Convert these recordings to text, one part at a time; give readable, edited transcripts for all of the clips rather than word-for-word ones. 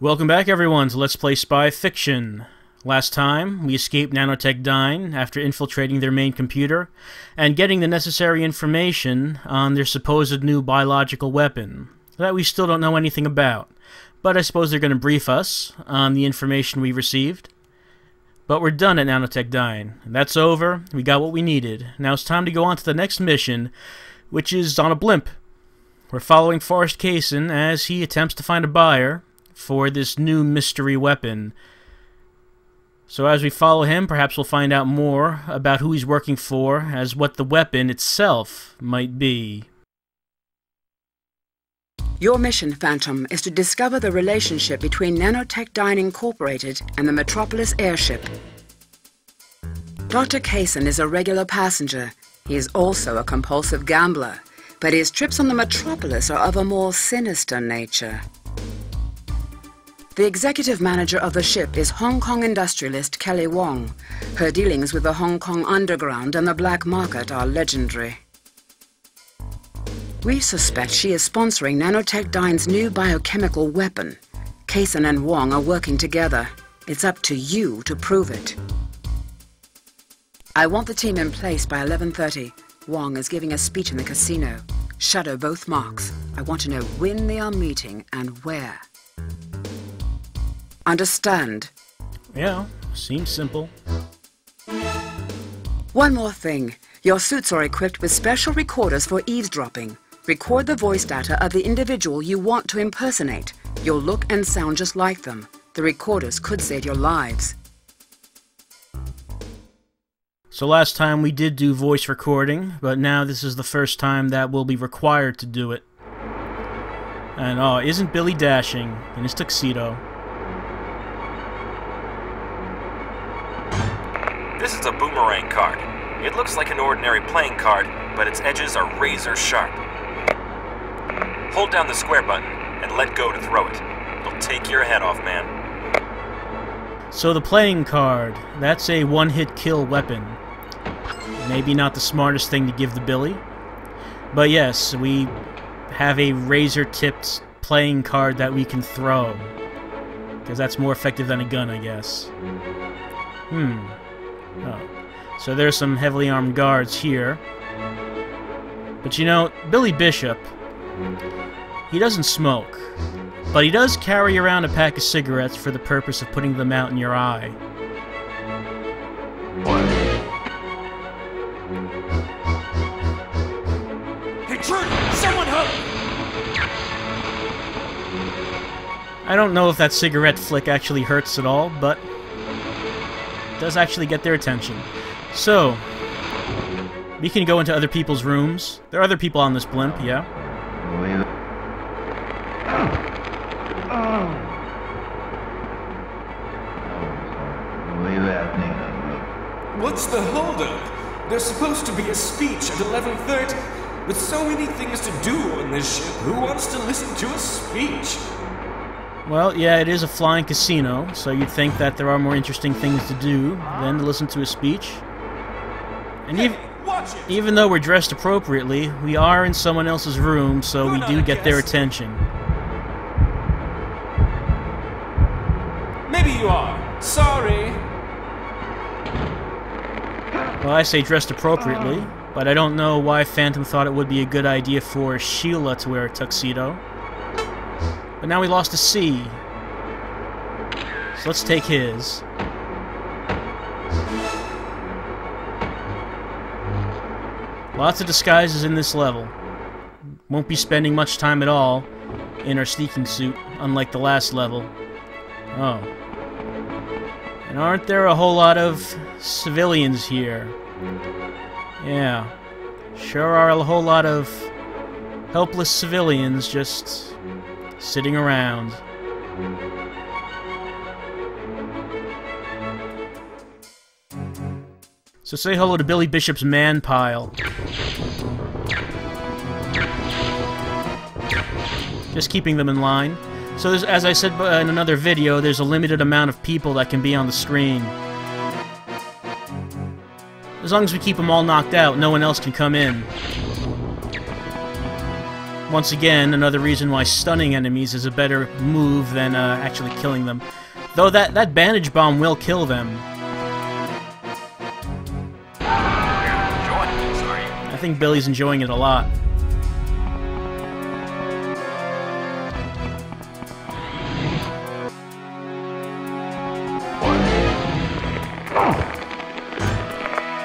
Welcome back, everyone, to Let's Play Spy Fiction. Last time, we escaped Nanotech Dyne after infiltrating their main computer and getting the necessary information on their supposed new biological weapon that we still don't know anything about. But I suppose they're going to brief us on the information we received. But we're done at Nanotech Dyne. That's over. We got what we needed. Now it's time to go on to the next mission, which is on a blimp. We're following Forrest Kaysen as he attempts to find a buyer for this new mystery weapon. So as we follow him, perhaps we'll find out more about who he's working for, as what the weapon itself might be. Your mission, Phantom, is to discover the relationship between Nanotech Dyne Incorporated and the Metropolis airship. Dr. Kaysen is a regular passenger. He is also a compulsive gambler, but his trips on the Metropolis are of a more sinister nature. The executive manager of the ship is Hong Kong industrialist Kelly Wong. Her dealings with the Hong Kong underground and the black market are legendary. We suspect she is sponsoring Nanotech Dyne's new biochemical weapon. Kaysen and Wong are working together. It's up to you to prove it. I want the team in place by 11:30. Wong is giving a speech in the casino. Shadow both marks. I want to know when they are meeting and where. Understand? Yeah, seems simple. One more thing. Your suits are equipped with special recorders for eavesdropping. Record the voice data of the individual you want to impersonate. You'll look and sound just like them. The recorders could save your lives. So last time we did do voice recording, but now this is the first time that we'll be required to do it. And oh, isn't Billy dashing in his tuxedo? This is a boomerang card. It looks like an ordinary playing card, but its edges are razor sharp. Hold down the square button and let go to throw it. It'll take your head off, man. So the playing card, that's a one-hit kill weapon. Maybe not the smartest thing to give the Billy, but yes, we have a razor-tipped playing card that we can throw. Because that's more effective than a gun, I guess. Oh. So there's some heavily armed guards here. But you know, Billy Bishop, he doesn't smoke. But he does carry around a pack of cigarettes for the purpose of putting them out in your eye. Hey, Trent! Someone help! I don't know if that cigarette flick actually hurts at all, but does actually get their attention. So, we can go into other people's rooms. There are other people on this blimp, yeah. What's the holdup? There's supposed to be a speech at 11:30. With so many things to do on this ship, who wants to listen to a speech? Well, yeah, it is a flying casino, so you'd think that there are more interesting things to do than to listen to a speech. And even though we're dressed appropriately, we are in someone else's room, so we do get their attention. Maybe you are. Sorry. Well, I say dressed appropriately, but I don't know why Phantom thought it would be a good idea for Sheila to wear a tuxedo. But now we lost a C. So let's take his. Lots of disguises in this level. Won't be spending much time at all in our sneaking suit, unlike the last level. Oh. And aren't there a whole lot of civilians here? Yeah. Sure are a whole lot of helpless civilians just sitting around. So say hello to Billy Bishop's man pile. Just keeping them in line. So there's, as I said in another video, there's a limited amount of people that can be on the screen. As long as we keep them all knocked out, no one else can come in. Once again, another reason why stunning enemies is a better move than actually killing them. Though that bandage bomb will kill them. I think Billy's enjoying it a lot.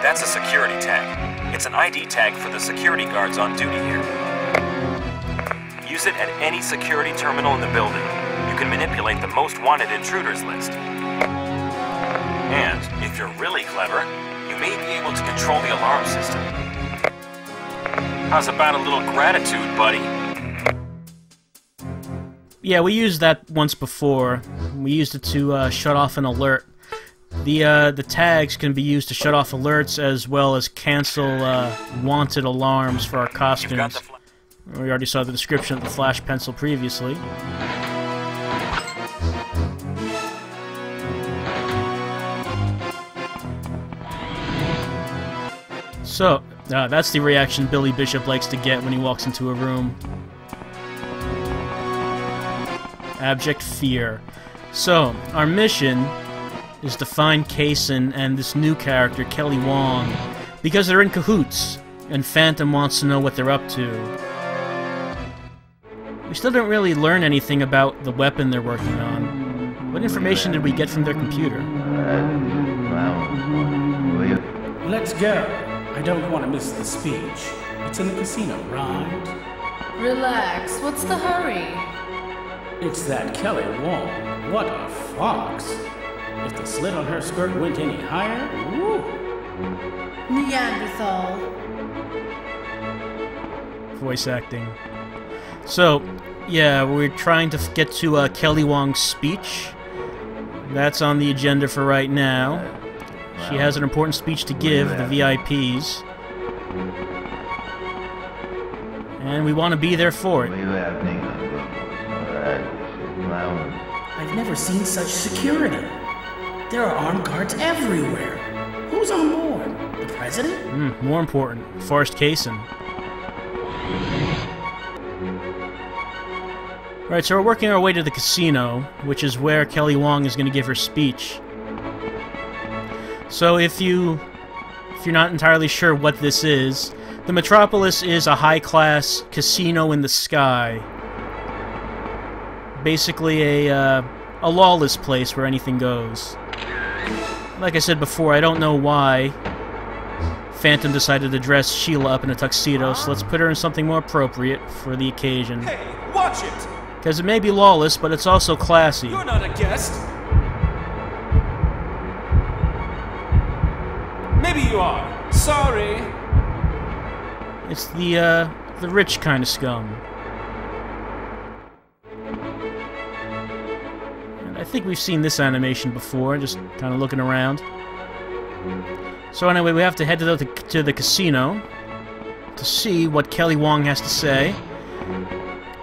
That's a security tag. It's an ID tag for the security guards on duty here. Use it at any security terminal in the building. You can manipulate the most wanted intruders list. And, if you're really clever, you may be able to control the alarm system. How's about a little gratitude, buddy? Yeah, we used that once before. We used it to shut off an alert. The tags can be used to shut off alerts as well as cancel wanted alarms for our costumes. We already saw the description of the flash pencil previously. So, that's the reaction Billy Bishop likes to get when he walks into a room. Abject fear. So, our mission is to find Kaysen and this new character, Kelly Wong, because they're in cahoots, and Phantom wants to know what they're up to. We still don't really learn anything about the weapon they're working on. What information did we get from their computer? Let's go. I don't want to miss the speech. It's in the casino, right? Relax. What's the hurry? It's that Kelly Wong. What a fox. If the slit on her skirt went any higher, woo! Neanderthal. Voice acting. So, yeah, we're trying to get to Kelly Wong's speech. That's on the agenda for right now. She has an important speech to give the VIPs. And we want to be there for it. I've never seen such security. There are armed guards everywhere. Who's on board? The president? More important, Forrest Kaysen. Right, so we're working our way to the casino, which is where Kelly Wong is going to give her speech. So if you're not entirely sure what this is, the Metropolis is a high-class casino in the sky. Basically a lawless place where anything goes. Like I said before, I don't know why Phantom decided to dress Sheila up in a tuxedo, so let's put her in something more appropriate for the occasion. Hey, watch it! Because it may be lawless, but it's also classy. You're not a guest. Maybe you are. Sorry. It's the rich kind of scum. And I think we've seen this animation before, just kind of looking around. So anyway, we have to head to the casino to see what Kelly Wong has to say.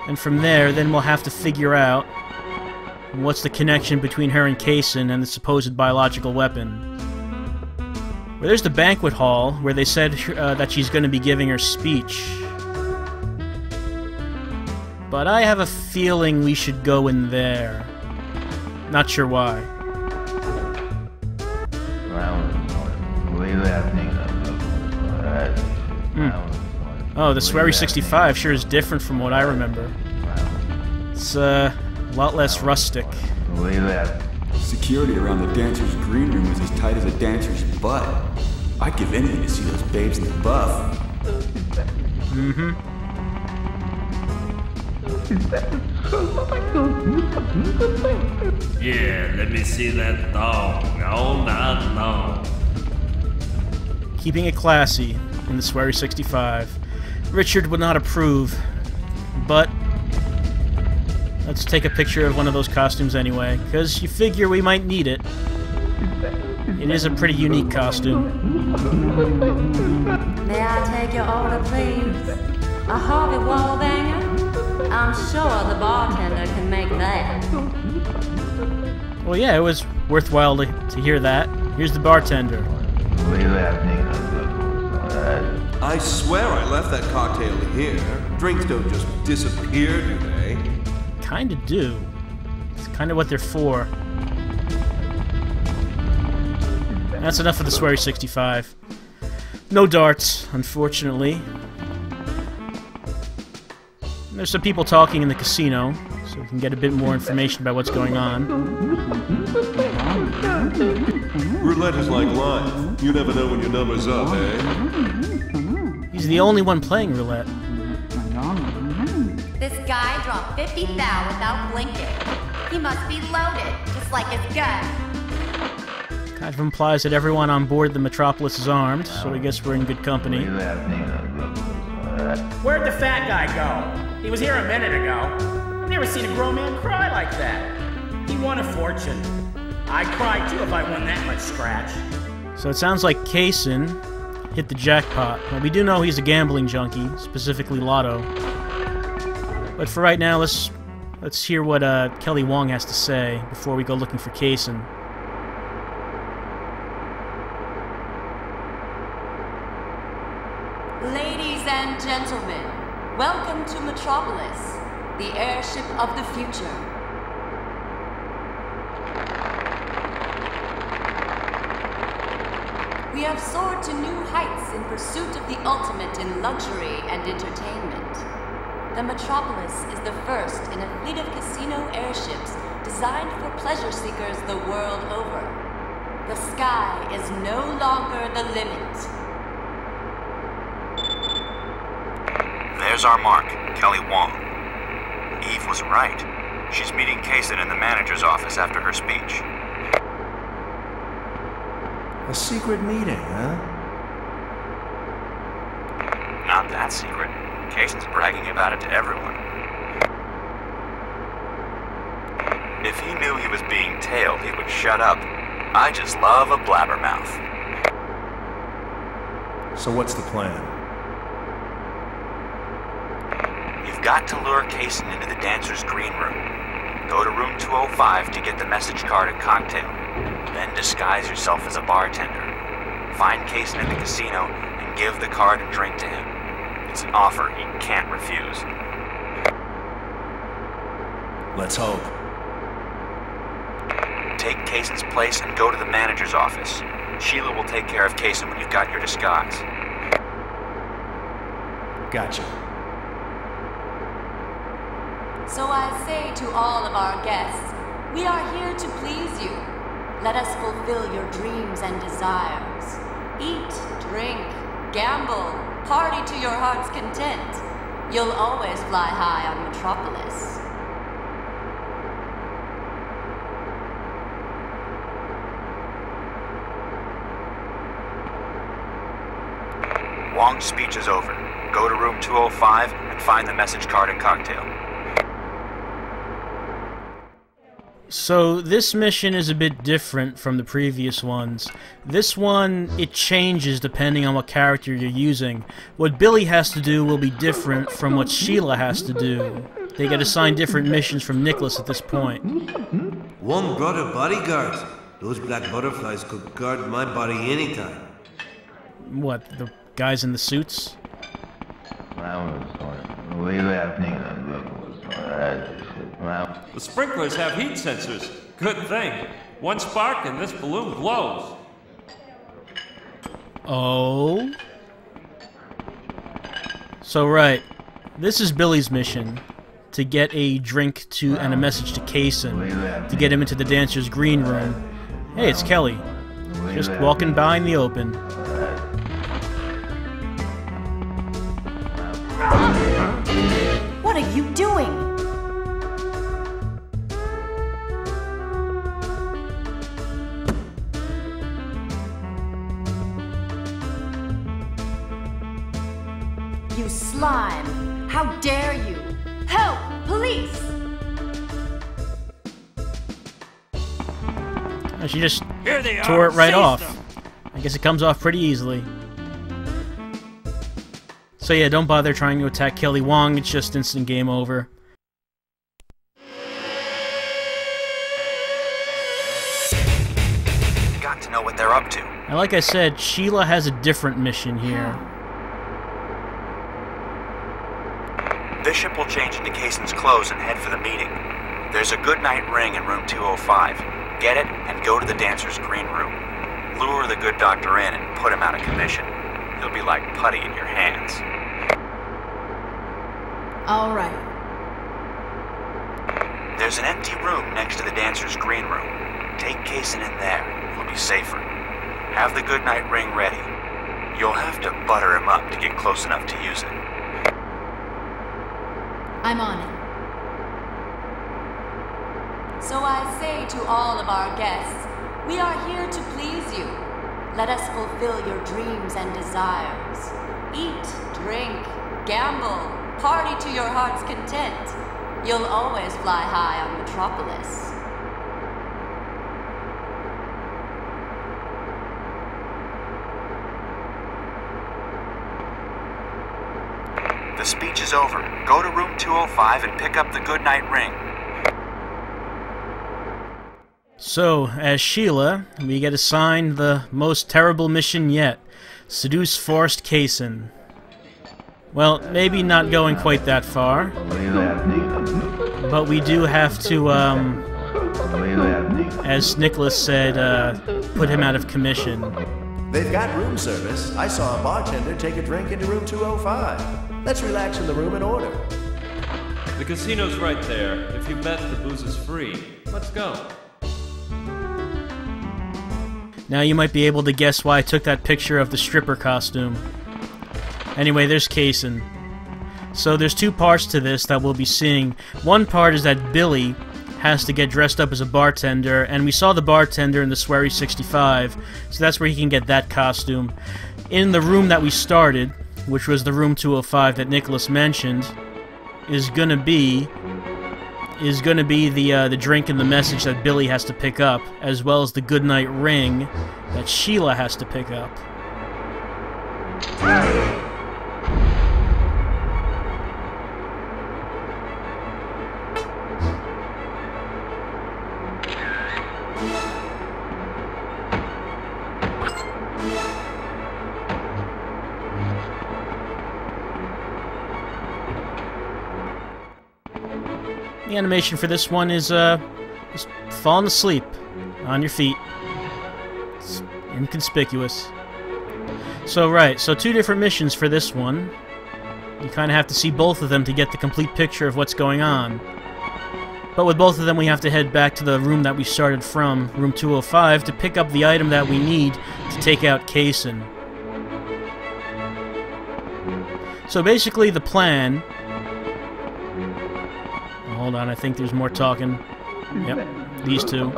And from there, then we'll have to figure out what's the connection between her and Kaysen and the supposed biological weapon. Well, there's the banquet hall, where they said that she's going to be giving her speech. But I have a feeling we should go in there. Not sure why. Oh, the Swery 65 sure is different from what I remember. It's a lot less rustic. Security around the dancer's green room is as tight as a dancer's butt. I'd give anything to see those babes in the buff. Yeah, let me see that thong all night long. Keeping it classy in the Swery 65. Richard would not approve, but let's take a picture of one of those costumes anyway, because you figure we might need it. It is a pretty unique costume. May I take your order, please? A Harvey Wallbanger? I'm sure the bartender can make that. Well, yeah, it was worthwhile to hear that. Here's the bartender. I swear I left that cocktail here. Drinks don't just disappear, do they? Kinda do. It's kinda what they're for. That's enough of the sweary 65. No darts, unfortunately. There's some people talking in the casino, so we can get a bit more information about what's going on. Roulette is like life. You never know when your number's up, eh? He's the only one playing roulette. This guy dropped 50 thou without blinking. He must be loaded, just like his gun. Kind of implies that everyone on board the Metropolis is armed, so I guess we're in good company. Where'd the fat guy go? He was here a minute ago. I've never seen a grown man cry like that. He won a fortune. I'd cry too if I won that much scratch. So it sounds like Kaysen hit the jackpot. Well, we do know he's a gambling junkie, specifically lotto. But for right now, let's hear what Kelly Wong has to say before we go looking for Kaysen. Ladies and gentlemen, welcome to Metropolis, the airship of the future. We have soared to new heights in pursuit of the ultimate in luxury and entertainment. The Metropolis is the first in a fleet of casino airships designed for pleasure seekers the world over. The sky is no longer the limit. There's our mark, Kelly Wong. Eve was right. She's meeting Kaysen in the manager's office after her speech. A secret meeting, huh? Not that secret. Kaysen's bragging about it to everyone. If he knew he was being tailed, he would shut up. I just love a blabbermouth. So what's the plan? You've got to lure Kaysen into the dancer's green room. Go to room 205 to get the message card and cocktail. Then disguise yourself as a bartender. Find Kaysen in the casino and give the card and drink to him. It's an offer he can't refuse. Let's hope. Take Kaysen's place and go to the manager's office. Sheila will take care of Kaysen when you've got your disguise. Gotcha. So I say to all of our guests, we are here to please you. Let us fulfill your dreams and desires. Eat, drink, gamble, party to your heart's content. You'll always fly high on Metropolis. Wong's speech is over. Go to room 205 and find the message card and cocktail. So this mission is a bit different from the previous ones. This one, it changes depending on what character you're using. What Billy has to do will be different from what Sheila has to do. They get assigned different missions from Nicholas at this point. Wong brought a bodyguard. Those black butterflies could guard my body anytime. What, the guys in the suits? The sprinklers have heat sensors. Good thing. One spark and this balloon glows. Oh? So right, this is Billy's mission. To get a drink to and a message to Kaysen. To get him into the dancer's green room. Hey, it's Kelly. Just walking by in the open. What are you doing? You slime! How dare you! Help! Police! Oh, she just Here they are. tore it right Seize off. them. I guess it comes off pretty easily. So yeah, don't bother trying to attack Kelly Wong, it's just instant game over. Got to know what they're up to. And like I said, Sheila has a different mission here. Airship will change into Kaysen's clothes and head for the meeting. There's a goodnight ring in room 205. Get it and go to the dancer's green room. Lure the good doctor in and put him out of commission. He'll be like putty in your hands. All right. There's an empty room next to the dancer's green room. Take Kaysen in there. It'll be safer. Have the goodnight ring ready. You'll have to butter him up to get close enough to use it. I'm on it. So I say to all of our guests, we are here to please you. Let us fulfill your dreams and desires. Eat, drink, gamble, party to your heart's content. You'll always fly high on Metropolis. The speech is over. Go to room 205 and pick up the goodnight ring. So, as Sheila, we get assigned the most terrible mission yet. Seduce Forrest Kaysen. Well, maybe not going quite that far. But we do have to, as Nicholas said, put him out of commission. They've got room service. I saw a bartender take a drink into room 205. Let's relax in the room and order. The casino's right there. If you bet, the booze is free. Let's go. Now you might be able to guess why I took that picture of the stripper costume. Anyway, there's Kaysen. So there's two parts to this that we'll be seeing. One part is that Billy has to get dressed up as a bartender, and we saw the bartender in the Swery 65, so that's where he can get that costume. In the room that we started, which was the room 205 that Nicholas mentioned, is gonna be the drink and the message that Billy has to pick up, as well as the goodnight ring that Sheila has to pick up. The animation for this one is just falling asleep on your feet. It's inconspicuous. So two different missions for this one. You kind of have to see both of them to get the complete picture of what's going on. But with both of them, we have to head back to the room that we started from, room 205, to pick up the item that we need to take out Kaysen. So basically the plan... Hold on, I think there's more talking. Yep, these two.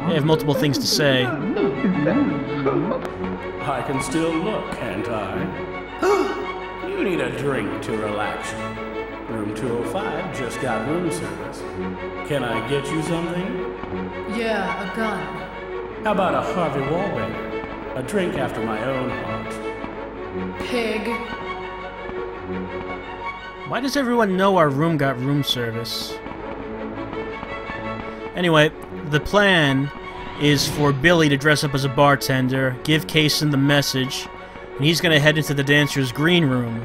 They have multiple things to say. I can still look, can't I? You need a drink to relax. Room 205 just got room service. Can I get you something? Yeah, a gun. How about a Harvey Wallbanger? A drink after my own heart. Pig. Why does everyone know our room got room service? Anyway, the plan is for Billy to dress up as a bartender, give Kaysen the message, and he's going to head into the dancer's green room.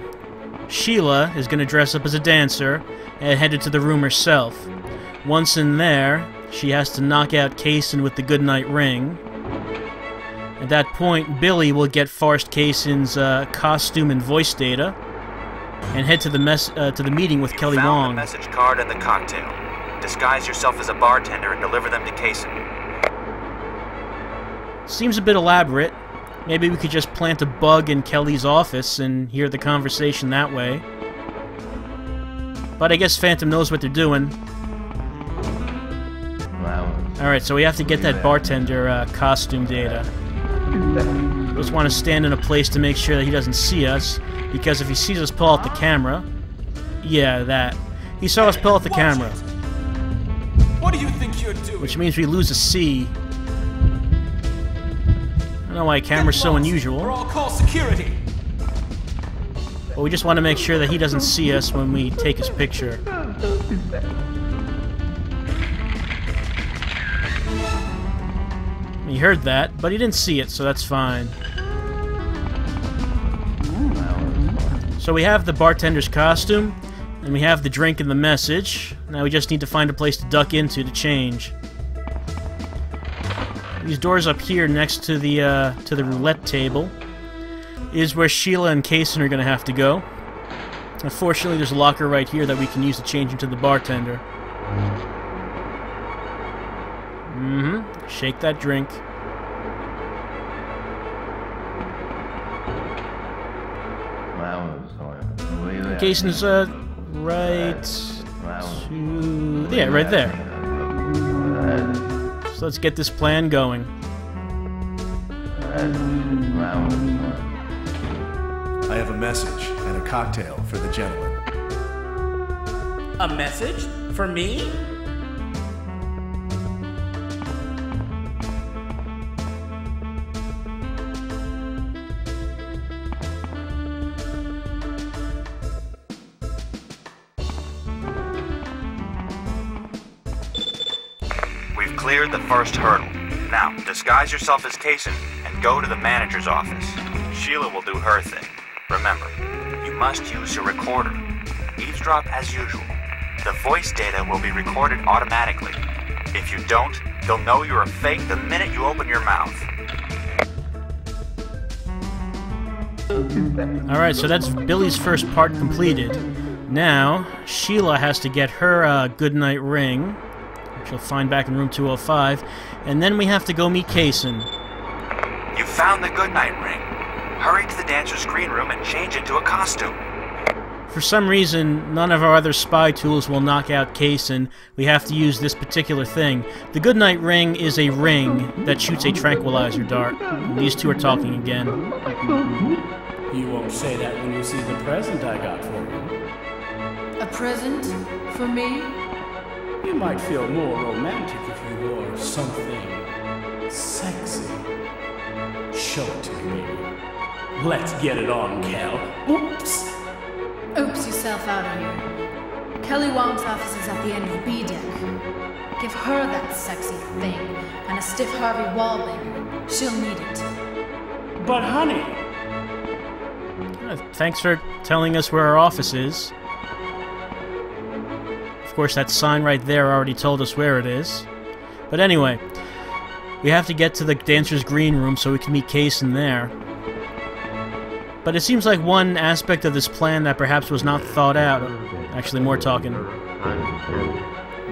Sheila is going to dress up as a dancer and head into the room herself. Once in there, she has to knock out Kaysen with the goodnight ring. At that point, Billy will get Forrest Kaysen's costume and voice data, and head to the meeting with Kelly Wong. Found the message card and the cocktail. Disguise yourself as a bartender and deliver them to Kaysen. Seems a bit elaborate. Maybe we could just plant a bug in Kelly's office and hear the conversation that way. But I guess Phantom knows what they're doing. Alright, so we have to get that bartender costume data. We just want to stand in a place to make sure that he doesn't see us, because if he sees us pull out the camera... Yeah, that. He saw us pull out the camera. What do you think you're doing? Which means we lose a C. I don't know why a camera's so unusual. Or I'll call security. But we just want to make sure that he doesn't see us when we take his picture. He heard that, but he didn't see it, so that's fine. So we have the bartender's costume, And we have the drink and the message. Now we just need to find a place to duck into to change. These doors up here next to the roulette table is where Sheila and Kaysen are going to have to go. Unfortunately, there's a locker right here that we can use to change into the bartender. Shake that drink. Kaysen's right to... yeah, right there. So let's get this plan going. I have a message and a cocktail for the gentleman. A message? For me? We've cleared the first hurdle. Now, disguise yourself as Kaysen and go to the manager's office. Sheila will do her thing. Remember, you must use your recorder. Eavesdrop as usual. The voice data will be recorded automatically. If you don't, they'll know you're a fake the minute you open your mouth. Alright, so that's Billy's first part completed. Now, Sheila has to get her goodnight ring, which you'll find back in room 205, and then we have to go meet Kaysen. You found the goodnight ring. Hurry to the dancer's green room and change into a costume. For some reason, none of our other spy tools will knock out Kaysen. We have to use this particular thing. The goodnight ring is a ring that shoots a tranquilizer dart. And these two are talking again. You won't say that when you see the present I got for you. A present? For me? You might feel more romantic if you wore something sexy. Show it to me, baby. Let's get it on, Kel. Oops! Oops yourself out of here. Kelly Wong's office is at the end of B deck. Give her that sexy thing and a stiff Harvey wallbanger. She'll need it. But honey... Thanks for telling us where our office is. Of course, that sign right there already told us where it is. But anyway, we have to get to the dancer's green room so we can meet Kaysen there. But it seems like one aspect of this plan that perhaps was not thought out. Actually, more talking.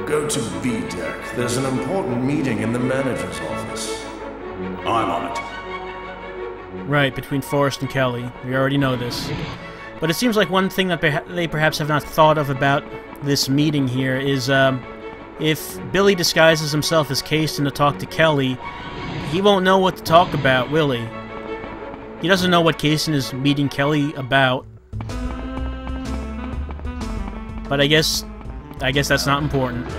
Go to B deck. There's an important meeting in the manager's office. I'm on it. Right, between Forrest and Kelly. We already know this. But it seems like one thing that they perhaps have not thought of about this meeting here is, if Billy disguises himself as Kaysen to talk to Kelly, he won't know what to talk about, will he? He doesn't know what Kaysen is meeting Kelly about. But I guess that's not important.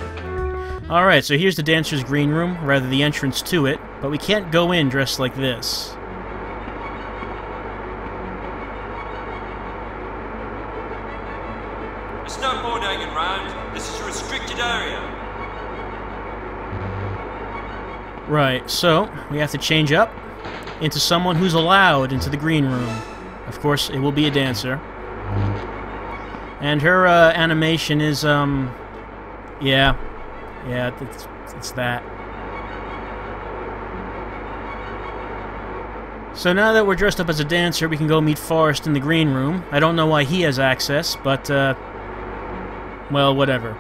Alright, so here's the dancer's green room, or rather the entrance to it, but we can't go in dressed like this. There's no board hanging around. This is a restricted area. Right, so we have to change up into someone who's allowed into the green room. Of course, it will be a dancer. And her animation is, yeah, it's that. So now that we're dressed up as a dancer, we can go meet Forrest in the green room. I don't know why he has access, but, well, whatever.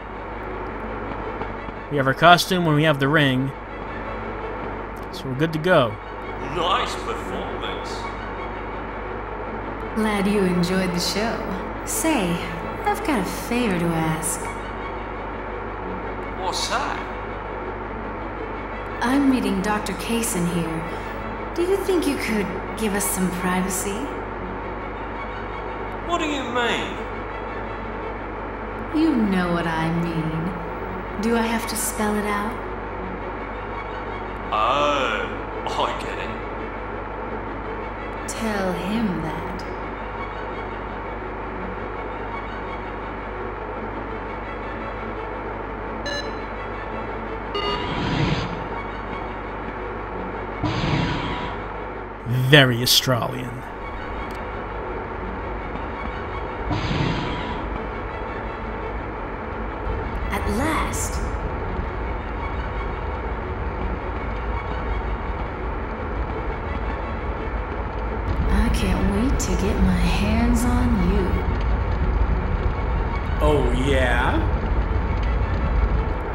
We have our costume and we have the ring. So we're good to go. Nice performance. Glad you enjoyed the show. Say, I've got a favor to ask. What's that? I'm meeting Dr. Kaysen here. Do you think you could give us some privacy? What do you mean? You know what I mean. Do I have to spell it out? Oh, I get it. Tell him that. Very Australian. get my hands on you. Oh, yeah?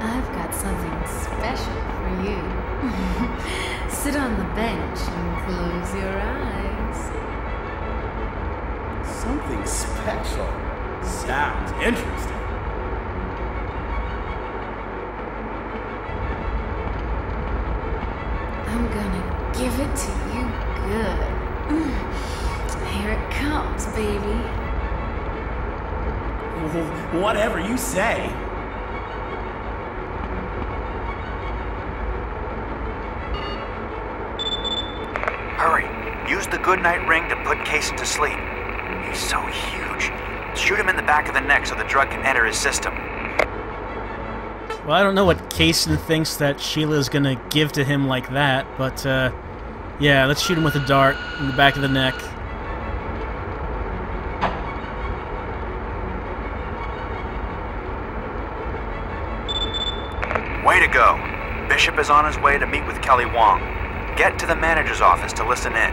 I've got something special for you. Sit on the bench and close your eyes. Something special? Sounds interesting. I'm gonna give it to you good. Here it comes, baby. Whatever you say. Hurry. Use the goodnight ring to put Kaysen to sleep. He's so huge. Shoot him in the back of the neck so the drug can enter his system. Well, I don't know what Kaysen thinks that Sheila's gonna give to him like that, but, yeah, let's shoot him with a dart in the back of the neck. Way to go. Bishop is on his way to meet with Kelly Wong. Get to the manager's office to listen in.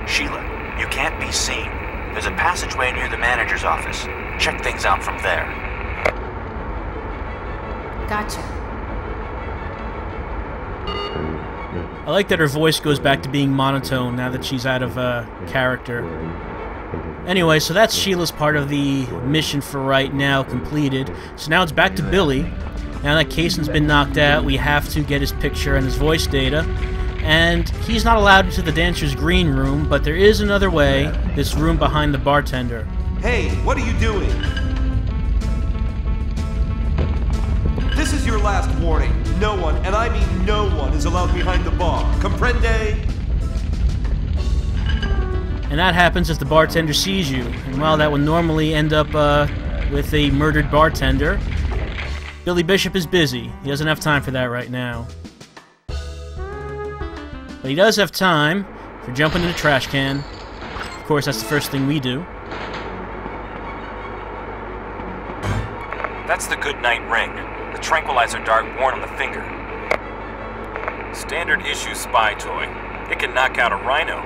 Sheila, you can't be seen. There's a passageway near the manager's office. Check things out from there. Gotcha. I like that her voice goes back to being monotone now that she's out of character. Anyway, so that's Sheila's part of the mission for right now completed. So now it's back to Billy. Now that Kaysen's been knocked out, we have to get his picture and his voice data. And he's not allowed into the dancer's green room, but there is another way, this room behind the bartender. Hey, what are you doing? This is your last warning. No one, and I mean no one, is allowed behind the bar. Comprende? And that happens if the bartender sees you. And while that would normally end up with a murdered bartender, Billy Bishop is busy. He doesn't have time for that right now. But he does have time for jumping in the trash can. Of course, that's the first thing we do. That's the good night ring. The tranquilizer dart worn on the finger. Standard issue spy toy. It can knock out a rhino.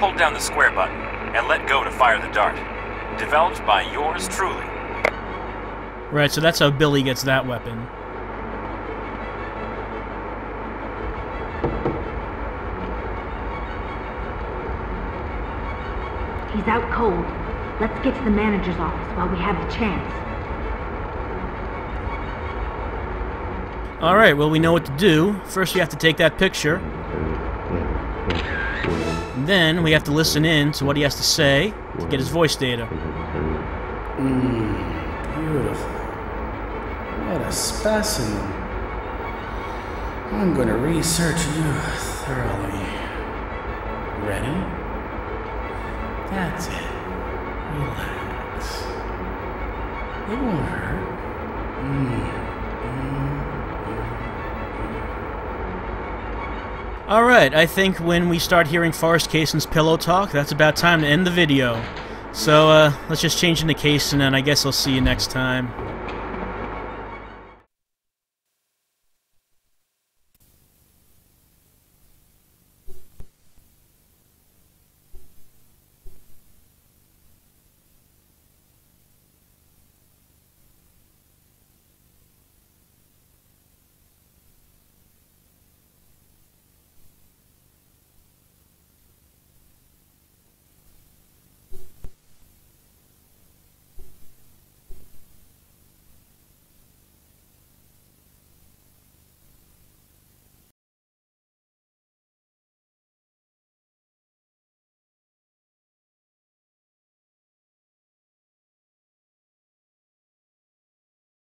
Hold down the square button and let go to fire the dart. Developed by yours truly. Right, so that's how Billy gets that weapon. He's out cold. Let's get to the manager's office while we have the chance. Alright, well, we know what to do. First, we have to take that picture. And then, we have to listen in to what he has to say to get his voice data. Beautiful. What a specimen. I'm going to research you thoroughly. Ready? That's it. Relax. It won't hurt. Alright, I think when we start hearing Forrest Kaysen's pillow talk, that's about time to end the video. So, let's just change into Kaysen, and I guess I'll see you next time.